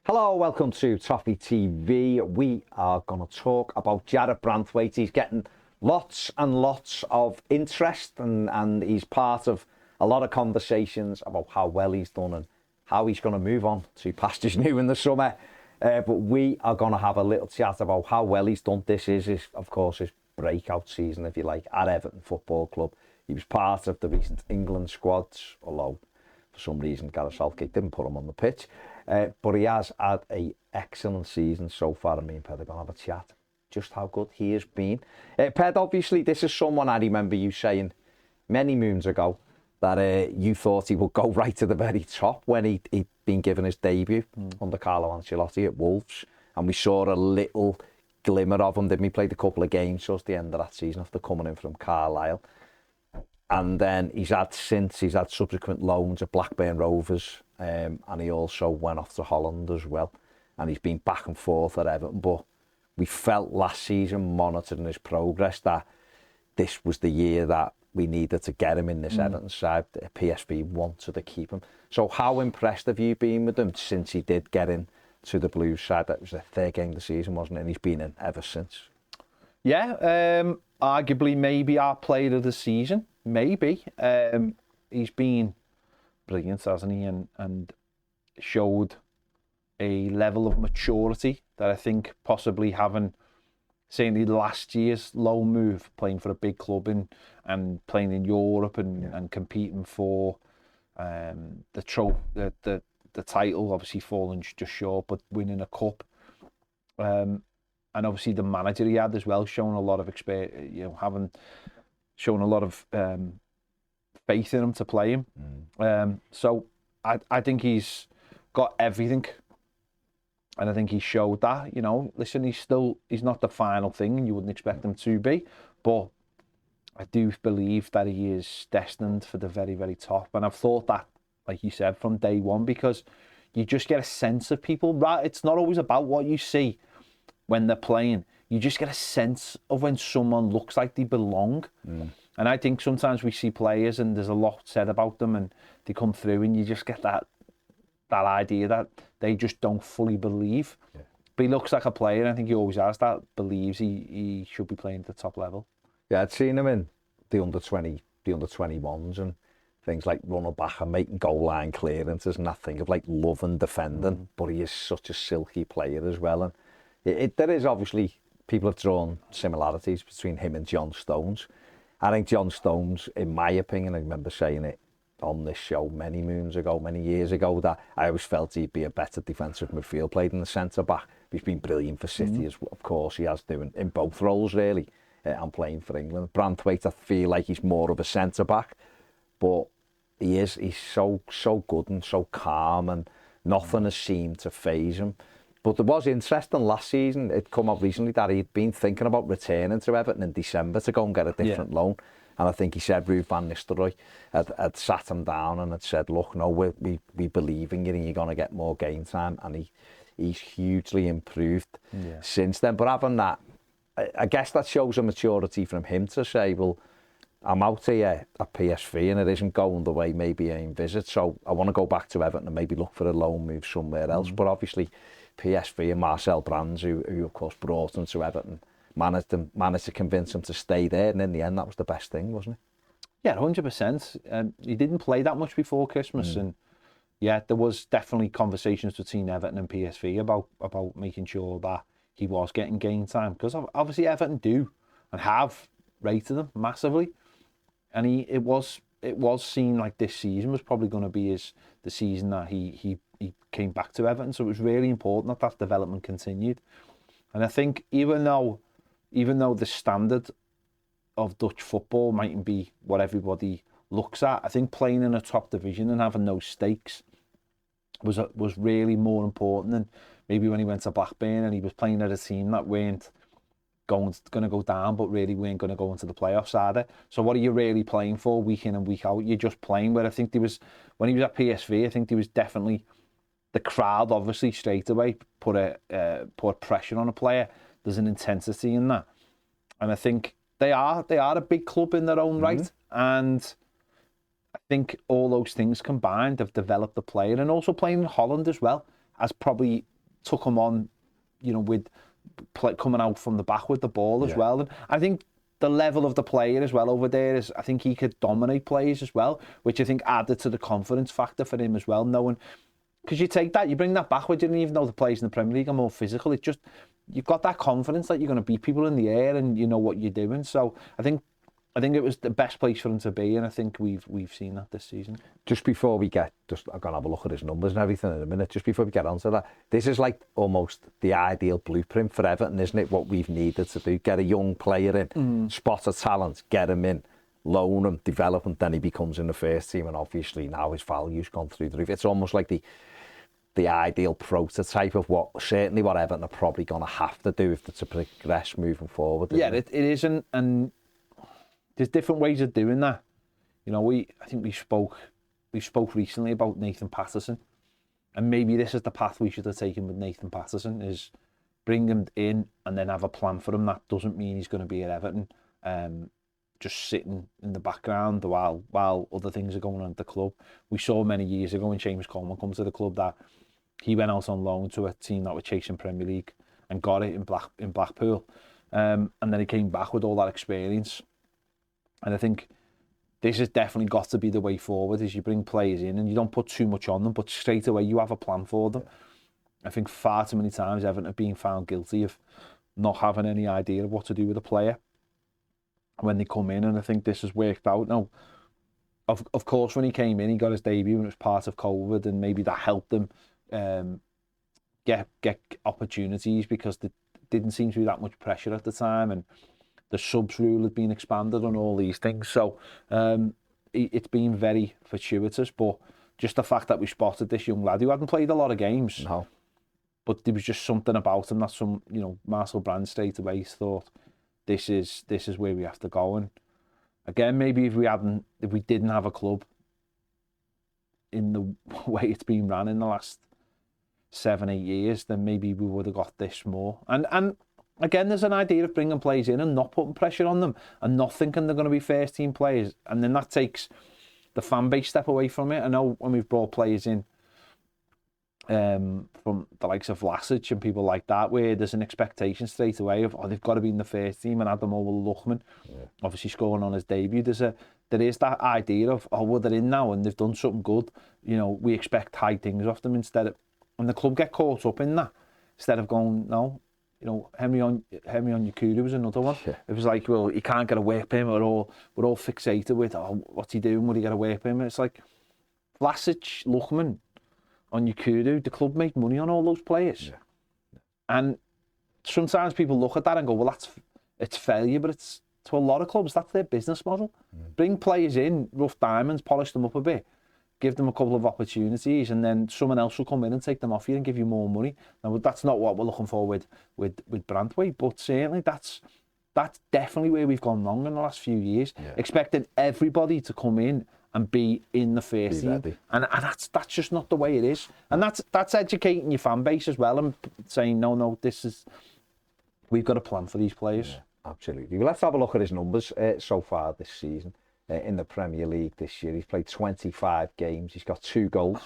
Hello, welcome to Toffee TV. We are going to talk about Jarrad Branthwaite. He's getting lots and lots of interest and he's part of a lot of conversations about how well he's done and how he's going to move on to pastures new in the summer. But we are going to have a little chat about how well he's done. This is, of course, his breakout season, if you like, at Everton Football Club. He was part of the recent England squads, although for some reason Gareth Southgate didn't put him on the pitch. But he has had an excellent season so far. Me and Ped are going to have a chat just how good he has been. Ped, obviously, this is someone I remember you saying many moons ago that you thought he would go right to the very top when he'd been given his debut under Carlo Ancelotti at Wolves. And we saw a little glimmer of him. Then we played a couple of games towards the end of that season after coming in from Carlisle. And then he's had subsequent loans at Blackburn Rovers, and he also went off to Holland as well. And he's been back and forth at Everton. But we felt last season, monitoring his progress, that this was the year that we needed to get him in this Everton side. PSV wanted to keep him. So how impressed have you been with him since he did get into the Blues side? That was the third game of the season, wasn't it? And he's been in ever since. Yeah, arguably maybe our player of the season. Maybe. He's been brilliant, hasn't he? And showed a level of maturity that I think possibly having, certainly last year's loan move, playing for a big club and playing in Europe and competing for the title, obviously falling just short, but winning a cup. And obviously the manager he had as well, showing a lot of experience, shown a lot of faith in him to play him. So I think he's got everything. And I think he showed that, listen, he's not the final thing and you wouldn't expect him to be. But I do believe that he is destined for the very, very top. And I've thought that, like you said, from day one, because you just get a sense of people. Right? It's not always about what you see when they're playing. You just get a sense of when someone looks like they belong. And I think sometimes we see players and there's a lot said about them and they come through and you just get that idea that they just don't fully believe. Yeah. But he looks like a player, and I think he always has that, believes he should be playing at the top level. Yeah, I'd seen him in the under-21s and things like running back and making goal line clearances and that thing of like loving defending, but he is such a silky player as well. And there is obviously, people have drawn similarities between him and John Stones. I think John Stones, in my opinion, I remember saying it on this show many years ago, that I always felt he'd be a better defensive midfield player than the centre-back. He's been brilliant for City, as of course he has doing in both roles, really, and playing for England. Branthwaite, I feel like he's more of a centre-back, but he's so good and so calm, and nothing has seemed to faze him. But there was interesting last season, it come up recently that he'd been thinking about returning to Everton in December to go and get a different loan. And I think he said Ruud van Nistelrooy had sat him down and had said, look, no, we believe in you and you're going to get more game time. And he's hugely improved since then. But having that, I guess that shows a maturity from him to say, well, I'm out here at PSV and it isn't going the way maybe I envisaged. So I want to go back to Everton and maybe look for a loan move somewhere else. But obviously PSV and Marcel Brands, who of course brought him to Everton, managed to convince him to stay there, and in the end that was the best thing, wasn't it? Yeah, 100%. He didn't play that much before Christmas, and there was definitely conversations between Everton and PSV about making sure that he was getting game time, because obviously Everton do and have rated him massively, and it was seen like this season was probably going to be the season that he came back to Everton, so it was really important that development continued. And I think even though the standard of Dutch football mightn't be what everybody looks at, I think playing in a top division and having those stakes was really more important than maybe when he went to Blackburn and he was playing at a team that weren't going to go down, but really weren't going to go into the playoffs either. So what are you really playing for week in and week out? You're just playing. Where I think when he was at PSV, I think there was definitely, the crowd obviously straight away put pressure on a player. There's an intensity in that, and I think they are a big club in their own right, and I think all those things combined have developed the player, and also playing in Holland as well has probably took him on, you know, with coming out from the back with the ball as well. And I think the level of the player as well over there is, I think he could dominate players as well, which I think added to the confidence factor for him as well, knowing, because you take that, you bring that back, where you didn't even know the players in the Premier League are more physical. It's just, you've got that confidence that you're going to beat people in the air and you know what you're doing. So I think it was the best place for him to be, and I think we've seen that this season. Just before we get, I'm going to have a look at his numbers and everything in a minute, just before we get onto that, this is like almost the ideal blueprint for Everton, isn't it? What we've needed to do, get a young player in, spot a talent, get him in, loan him, develop him, then he becomes in the first team, and obviously now his value's gone through the roof. It's almost like the ideal prototype of what Everton are probably going to have to do if they're to progress moving forward. Yeah, it isn't, and there's different ways of doing that. You know, I think we spoke recently about Nathan Patterson, and maybe this is the path we should have taken with Nathan Patterson, is bring him in and then have a plan for him. That doesn't mean he's going to be at Everton, just sitting in the background while other things are going on at the club. We saw many years ago when James Coleman comes to the club that he went out on loan to a team that were chasing Premier League and got it in Blackpool, and then he came back with all that experience. And I think this has definitely got to be the way forward, is you bring players in and you don't put too much on them, but straight away you have a plan for them. I think far too many times Everton have been found guilty of not having any idea of what to do with a player when they come in, and I think this has worked out. Now, of course, when he came in, he got his debut and it was part of COVID, and maybe that helped him get opportunities, because there didn't seem to be that much pressure at the time, and the subs rule had been expanded on all these things. So it's been very fortuitous, but just the fact that we spotted this young lad who hadn't played a lot of games, but there was just something about him that Marcel Brand straight away thought, this is where we have to go. And again, maybe if we didn't have a club in the way it's been run in the last 7-8 years, then maybe we would have got this more. And again, there's an idea of bringing players in and not putting pressure on them and not thinking they're going to be first team players, and then that takes the fan base step away from it. I know when we've brought players in from the likes of Vlasic and people like that, where there's an expectation straight away of, they've got to be in the first team, and Adam Luckman obviously scoring on his debut. There is that idea of, well, they're in now and they've done something good, you know, we expect high things of them, and the club get caught up in that instead of going, no, you know, Henry on Yakuru was another one. It was like, well, he can't get a work permit. We're all fixated with, what's he doing? Would he get a work permit? It's like Vlasic, Luckman, on Yakuru, the club made money on all those players. And sometimes people look at that and go, well, it's failure, but it's, to a lot of clubs, that's their business model. Bring players in, rough diamonds, polish them up a bit, give them a couple of opportunities, and then someone else will come in and take them off you and give you more money. Now, that's not what we're looking for with Branthwaite, but certainly that's definitely where we've gone wrong in the last few years. Expecting everybody to come in and be in the first team, and that's just not the way it is. And that's educating your fan base as well, and saying, no, we've got a plan for these players. Absolutely. Well, let's have a look at his numbers so far this season. In the Premier League this year, he's played 25 games, he's got 2 goals,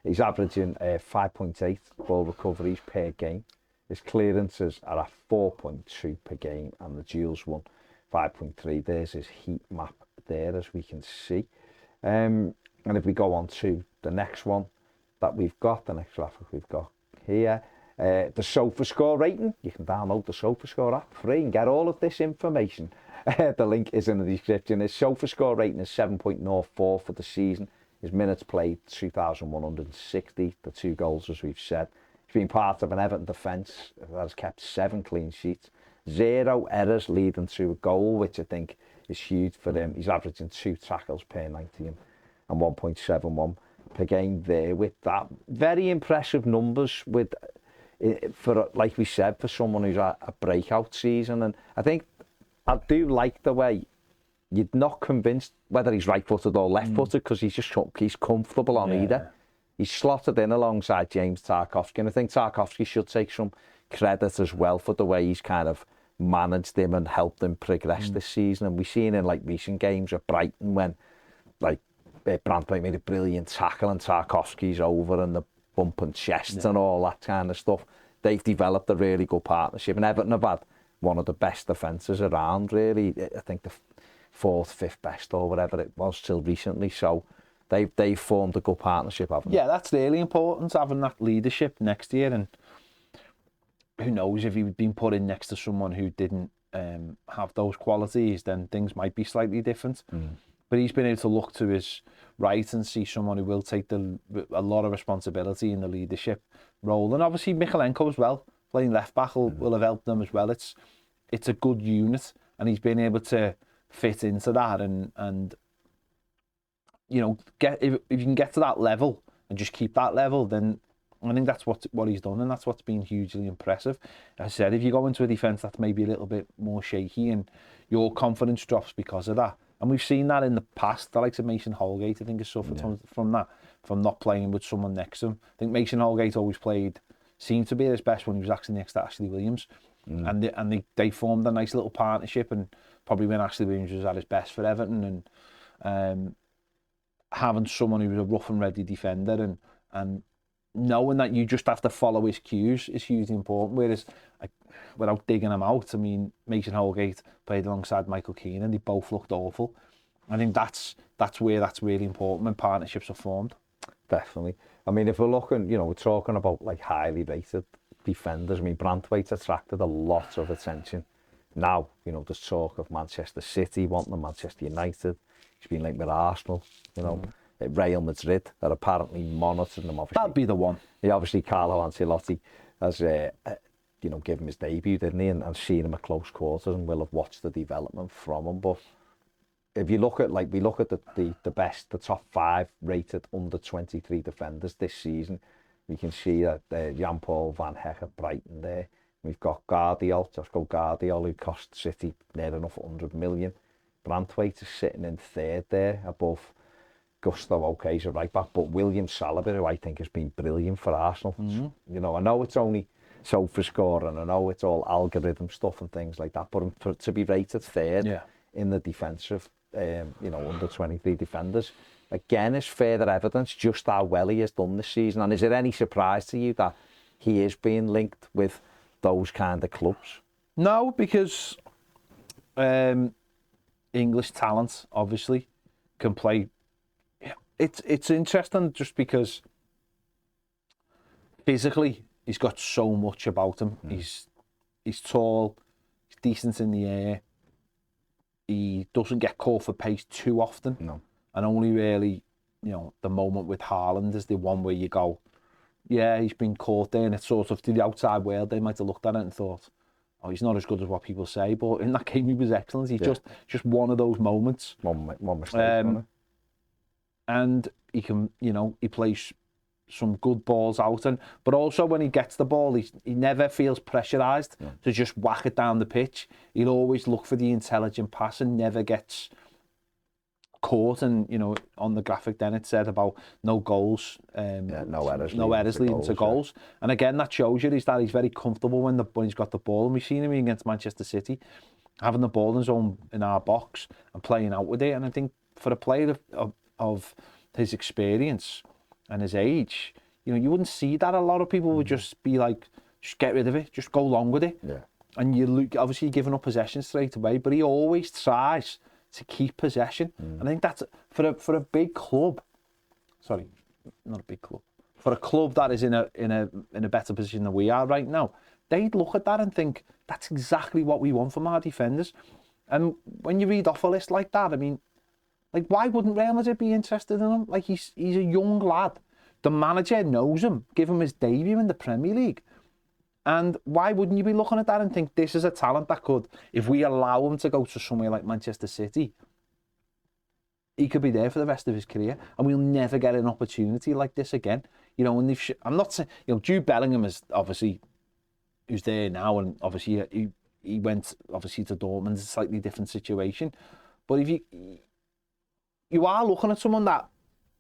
he's averaging 5.8 ball recoveries per game, his clearances are at 4.2 per game, and the duels won 5.3. There's his heat map there, as we can see. And if we go on to the next one that we've got, the next graphic we've got here, the SofaScore rating. You can download the SofaScore app free and get all of this information. The link is in the description. His SofaScore rating is 7.04 for the season. His minutes played 2,160. The 2 goals, as we've said. He's been part of an Everton defence that has kept 7 clean sheets, 0 errors leading to a goal, which I think is huge for him. He's averaging 2 tackles per 90 and 1.71 per game there. With that, very impressive numbers for, like we said, for someone who's a breakout season. And I think I do like the way you're not convinced whether he's right-footed or left-footed, because he's comfortable on either. He's slotted in alongside James Tarkowski, and I think Tarkowski should take some credit as well for the way he's kind of managed him and helped him progress this season. And we've seen in like recent games at Brighton when like Branthwaite made a brilliant tackle and Tarkowski's over and the bumping chests and all that kind of stuff. They've developed a really good partnership, and Everton have had one of the best defences around, really. I think the fourth, fifth best or whatever it was till recently. So they've formed a good partnership, haven't they? Yeah, that's really important, having that leadership next year. And who knows, if he'd been put in next to someone who didn't have those qualities, then things might be slightly different. But he's been able to look to his right and see someone who will take a lot of responsibility in the leadership role. And obviously Michalenko as well, playing left back will have helped them as well. It's a good unit, and he's been able to fit into that and you know, if you can get to that level and just keep that level, then I think that's what he's done, and that's what's been hugely impressive. As I said, if you go into a defence that's maybe a little bit more shaky and your confidence drops because of that, and we've seen that in the past, the likes of Mason Holgate, I think, has suffered from that, from not playing with someone next to him. I think Mason Holgate always seemed to be at his best when he was actually next to Ashley Williams, and they formed a nice little partnership, and probably when Ashley Williams was at his best for Everton, and having someone who was a rough and ready defender and knowing that you just have to follow his cues is hugely important. Whereas, without digging him out, I mean, Mason Holgate played alongside Michael Keane and they both looked awful. I think that's where that's really important when partnerships are formed. Definitely. I mean, if we're looking, we're talking about like highly rated defenders. I mean, Branthwaite attracted a lot of attention. Now, there's talk of Manchester City wanting them, Manchester United. He's been linked with Arsenal, Real Madrid are apparently monitoring them. Obviously, That'd be the one. Yeah, obviously Carlo Ancelotti has, given his debut, didn't he, and seen him at close quarters, and will have watched the development from him. But if you look at, the best, the top 5 rated under 23 defenders this season, we can see that Jan-Paul van Hecke at Brighton there. We've got Josko Guardiol, who cost City near enough 100 million. Branthwaite is sitting in third there, above Gusto. Okay, he's a right back, but William Saliba, who I think has been brilliant for Arsenal. I know it's only SofaScore, and I know it's all algorithm stuff and things like that, but to be rated third in the defensive, under 23 defenders, again, is further evidence just how well he has done this season. And is it any surprise to you that he is being linked with those kind of clubs? No, because English talent obviously can play. It's interesting just because physically he's got so much about him. He's tall, he's decent in the air. He doesn't get caught for pace too often. No. And only really, the moment with Haaland is the one where you go, yeah, he's been caught there, and it's sort of to the outside world, they might have looked at it and thought, oh, he's not as good as what people say. But in that game, he was excellent. He's just one of those moments. One mistake. And he can, he plays some good balls out, but also when he gets the ball, he never feels pressurised to just whack it down the pitch. He'll always look for the intelligent pass and never gets caught. And on the graphic then it said about no goals, no errors leading to goals. And again, that shows you that he's very comfortable when he's got the ball. And we've seen him against Manchester City, having the ball in our box and playing out with it. And I think for a player of his experience and his age, you wouldn't see that. A lot of people would just be like, just get rid of it, just go along with it. Yeah. And obviously you're giving up possession straight away, but he always tries to keep possession. And I think that's for a big club. Sorry, not a big club. For a club that is in a better position than we are right now, they'd look at that and think that's exactly what we want from our defenders. And when you read off a list like that, I mean, why wouldn't Real Madrid be interested in him? He's a young lad. The manager knows him, give him his debut in the Premier League. And why wouldn't you be looking at that and think this is a talent that could, if we allow him to go to somewhere like Manchester City, he could be there for the rest of his career, and we'll never get an opportunity like this again. And I'm not saying, Jude Bellingham is obviously who's there now, and obviously he went obviously to Dortmund. It's a slightly different situation, but if you are looking at someone that,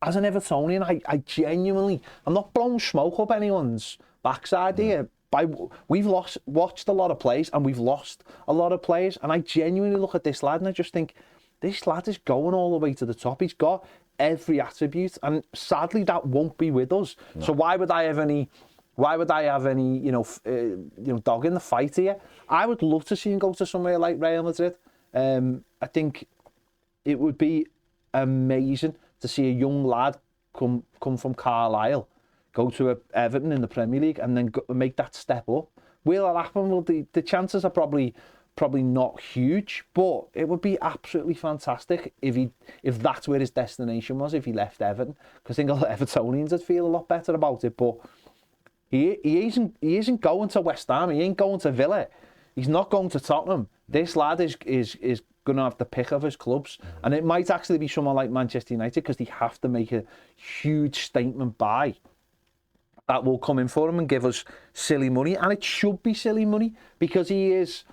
as an Evertonian, I genuinely, I'm not blowing smoke up anyone's backside here. We've watched a lot of plays, and we've lost a lot of players, and I genuinely look at this lad and I just think, this lad is going all the way to the top. He's got every attribute, and sadly that won't be with us. No. So why would I have any dog in the fight here? I would love to see him go to somewhere like Real Madrid. I think it would be amazing to see a young lad come from Carlisle, go to Everton in the Premier League, and then make that step up. Will it happen? Well, the chances are probably not huge, but it would be absolutely fantastic if that's where his destination was, if he left Everton, because I think a lot of Evertonians would feel a lot better about it. But he isn't going to West Ham, he ain't going to Villa, he's not going to Tottenham. This lad is going to have the pick of his clubs, and it might actually be someone like Manchester United, because they have to make a huge statement buy that will come in for him and give us silly money, and it should be silly money, because he is,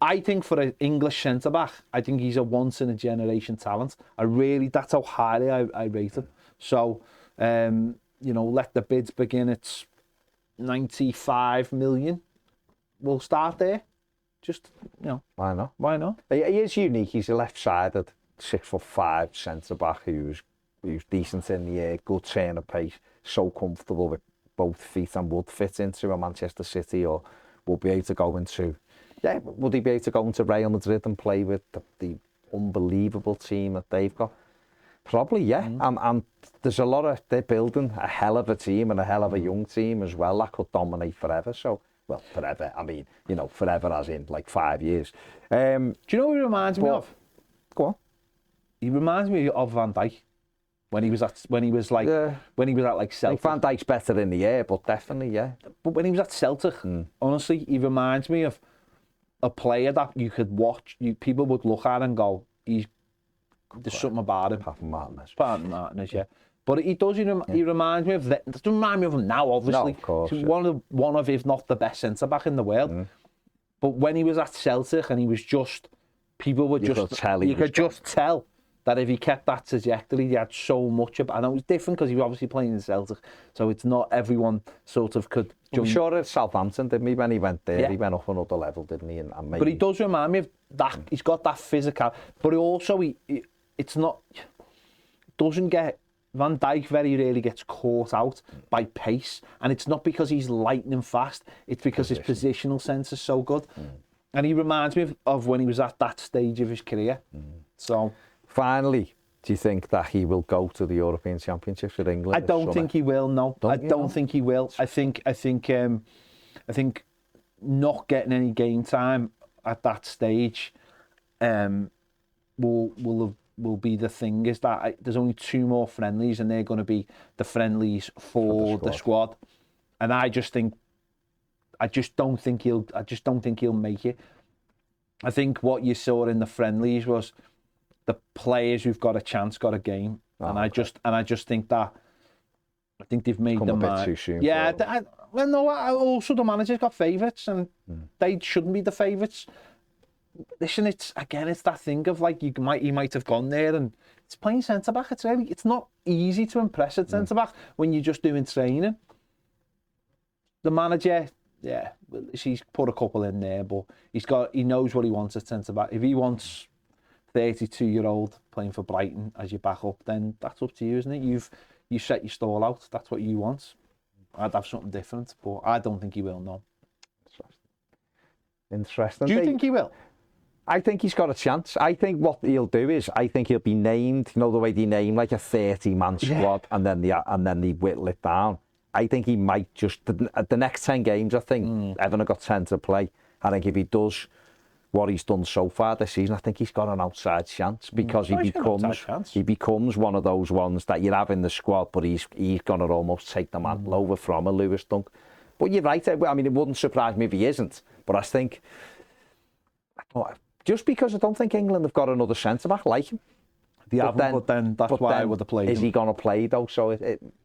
I think, for an English centre-back, I think he's a once-in-a-generation talent. That's how highly I rate him. So, let the bids begin at 95 million. We'll start there. Just, Why not? Why not? He is unique. He's a left-sided, 6'5" centre-back who's decent in the air, good turn of pace, so comfortable with both feet, and would fit into a Manchester City, or would be able to go into... Yeah, would he be able to go into Real Madrid and play with the unbelievable team that they've got? Probably, yeah. And there's a lot of... They're building a hell of a team, and a hell of a young team as well, that could dominate forever. So, well, forever. I mean, forever as in like 5 years. Do you know who he reminds me of? Go on. He reminds me of Van Dijk. When he was at like Celtic. Van Dijk's better in the air, but definitely, yeah. But when he was at Celtic, honestly, he reminds me of a player that you could watch, people would look at and go, there's something about him. Pardon Martinez, yeah. But he does, he reminds me of that. It doesn't remind me of him now, obviously. No, of course. He's one of, if not the best centre-back in the world. But when he was at Celtic, and he was just, people would you could just tell that if he kept that trajectory, he had so much about. And it was different because he was obviously playing in Celtic, so it's not everyone sort of could. I'm sure at Southampton, didn't he? When he went there, he went up another level, didn't he? And maybe... But he does remind me of that. He's got that physical, but also it's not. Doesn't get Van Dijk very rarely gets caught out by pace, and it's not because he's lightning fast. It's because his positional sense is so good, and he reminds me of when he was at that stage of his career. So. Finally, do you think that he will go to the European Championships with England? I don't think he will. No, I don't think he will. I think not getting any game time at that stage will be the thing. Is that there's only 2 more friendlies, and they're going to be the friendlies for the squad. And I just don't think he'll make it. I think what you saw in the friendlies was the players who've got a chance got a game, and I just think that they've made them a bit too soon. Yeah, also the manager's got favourites, and they shouldn't be the favourites. Listen, it's that thing of like he might have gone there, and it's playing centre back. It's not easy to impress at centre back when you're just doing training. The manager, he's put a couple in there, but he knows what he wants at centre back. If he wants 32-year-old playing for Brighton as your backup, then that's up to you, isn't it? You set your stall out. That's what you want. I'd have something different, but I don't think he will. No. Interesting. Do you think he will? I think he's got a chance. I think what he'll do is, I think he'll be named. The way they name like a 30-man squad, and then they whittle it down. I think he might just the next 10 games. I think Everton have got 10 to play. I think if he does what he's done so far this season, I think he's got an outside chance, because he becomes one of those ones that you have in the squad, but he's going to almost take the mantle over from a Lewis Dunk. But you're right. I mean, it wouldn't surprise me if he isn't. But I think, just because I don't think England have got another centre-back like him. But then that's why I would have played him. Is he going to play though? So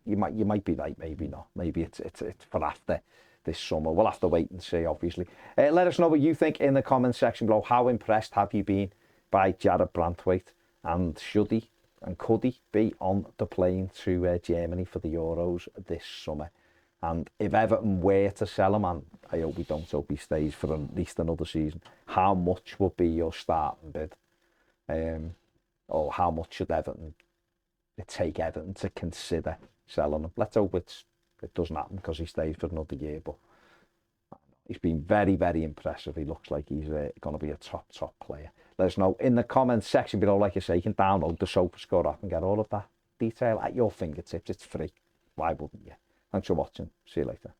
you might be right, maybe not. Maybe it's for after this summer. We'll have to wait and see, obviously. Let us know what you think in the comment section below. How impressed have you been by Jarrad Branthwaite? And should he and could he be on the plane to Germany for the Euros this summer? And if Everton were to sell him, and I hope we don't, hope he stays for at least another season, how much would be your starting bid? Or how much should Everton it take Everton to consider selling him. Let's hope it doesn't happen because he stays for another year. But he's been very, very impressive. He looks like he's going to be a top player. Let us know in the comments section below. Like I say, you can download the SofaScore app and get all of that detail at your fingertips. It's free. Why wouldn't you? Thanks for watching. See you later.